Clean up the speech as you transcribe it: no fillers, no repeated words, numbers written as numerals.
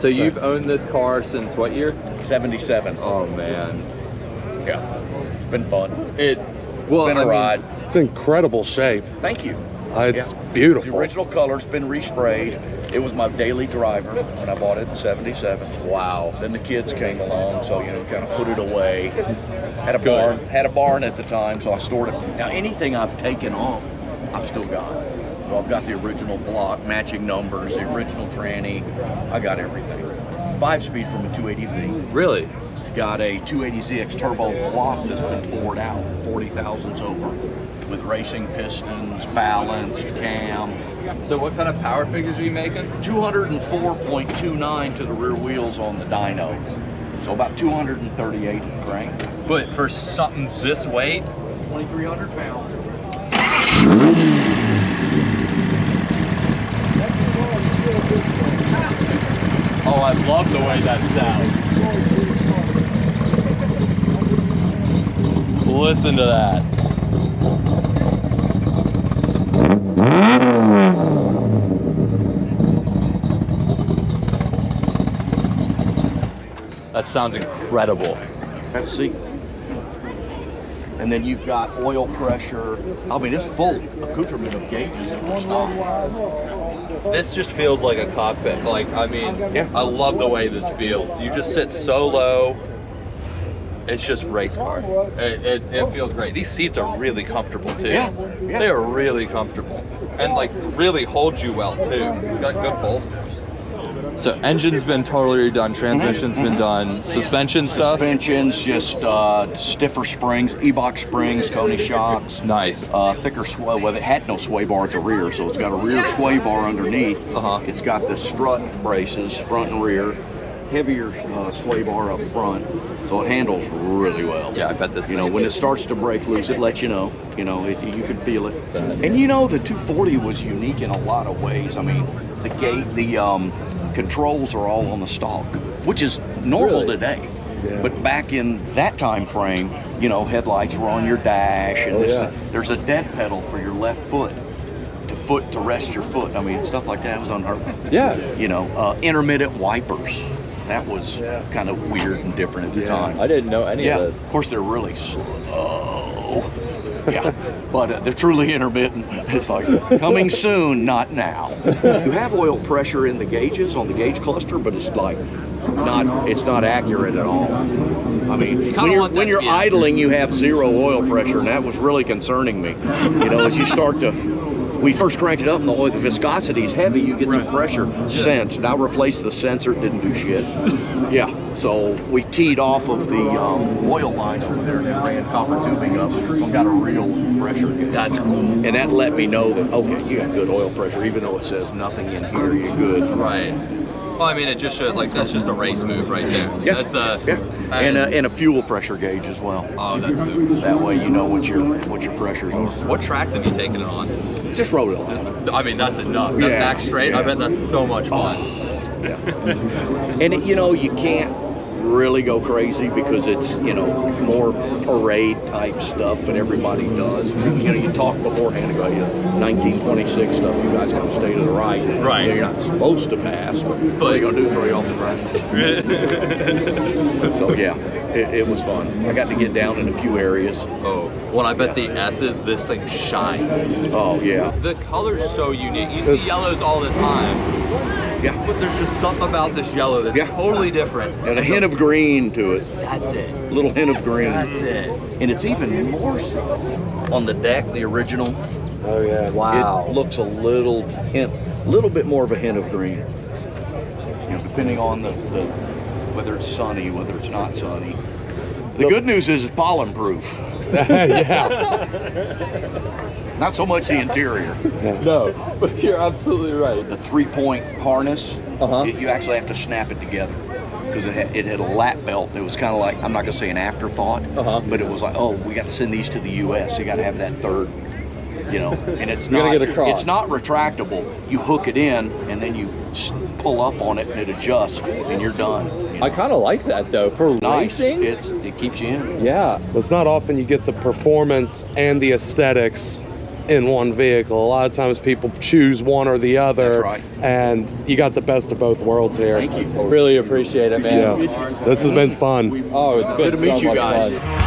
So you've owned this car since what year? 77. Oh man. Yeah. It's been fun. It's been a ride. It's incredible shape. Thank you. It's beautiful. The original color's been resprayed. It was my daily driver when I bought it in 77. Wow. Then the kids came along, so kind of put it away. Had a barn at the time, so I stored it. Now anything I've taken off, I've still got. So I've got the original block, matching numbers, the original tranny. I got everything. 5-speed from a 280Z. Really? It's got a 280ZX turbo block that's been poured out, 40,000s over, with racing pistons, balanced, cam. So what kind of power figures are you making? 204.29 to the rear wheels on the dyno. So about 238 crank. But for something this weight? 2,300 pounds. Oh, I love the way that sounds. Listen to that. That sounds incredible. Let's see. And then you've got oil pressure. I mean, it's full accoutrement of gauges in the stock. This just feels like a cockpit. Like, I mean, Yeah. I love the way this feels. You just sit so low. It's just race car. It feels great. These seats are really comfortable too. Yeah. They are really comfortable. And like really hold you well too. You've got good bolsters. So engine's been totally redone, transmission's been done, suspension stuff? Suspension's just stiffer springs, E-box springs, Coney shocks. Nice. Thicker sway, well, it had no sway bar at the rear, so it's got a rear sway bar underneath. It's got the strut braces, front and rear, heavier sway bar up front, so it handles really well. Yeah, I bet this thing when it starts to break loose, it lets you know, you can feel it. And the 240 was unique in a lot of ways. I mean, the controls are all on the stalk, which is normal today. Yeah. But back in that time frame, headlights were on your dash, and there's a death pedal for your left foot to rest your foot. I mean, stuff like that was unheard of. Yeah. Intermittent wipers. That was kind of weird and different at the time. I didn't know any of this. Of course, they're really slow. But they're truly intermittent. It's like, coming soon, not now. You have oil pressure in the gauges on the gauge cluster, but it's like it's not accurate at all. I mean, when you're idling, you have 0 oil pressure, and that was really concerning me. As you start to, we first crank it up and the viscosity is heavy, you get some pressure sense. Now replace the sensor, didn't do shit. So we teed off of the oil line over there and ran copper tubing up, so I've got a real pressure gauge. That's cool. And that let me know that, okay, you got good oil pressure, even though it says nothing in here, you're good. Right. Well, I mean, it just showed, that's just a race move right there. Yeah. That's and a fuel pressure gauge as well. Oh, that's super. That way you know what your pressures are. What tracks have you taken it on? Just rode it on. I mean, that's enough. That back straight, I bet that's so much fun. And you can't really go crazy because it's more parade type stuff, but everybody does. You talk beforehand and go, 1926 stuff, you guys have to stay to the right. Right. You're not supposed to pass, but what are you gonna do, throw you off the ground? So it was fun. I got to get down in a few areas. Oh, well, I bet the S's, this thing shines. Oh yeah. The color's so unique. You see yellows all the time. Yeah. But there's just something about this yellow that's totally different. And a hint of green to it. That's it. A little hint of green. That's it. And it's even more so on the deck, the original. Oh yeah. Wow. It looks a little bit more of a hint of green. Depending on the whether it's sunny, whether it's not sunny. The good news is it's pollen proof. Not so much the interior. No, but you're absolutely right. The 3-point harness, you actually have to snap it together because it had a lap belt. It was kind of like, I'm not going to say an afterthought, but it was like, oh, we got to send these to the U.S. You got to have that third, and it's not retractable. You hook it in and then you pull up on it and it adjusts and you're done. I kind of like that though for racing. It keeps you in. Yeah. It's not often you get the performance and the aesthetics in one vehicle. A lot of times people choose one or the other. That's right. And you got the best of both worlds here. Thank you. Really appreciate it, man. Yeah, this has been fun. Oh, it's been Good to meet so you much guys. fun.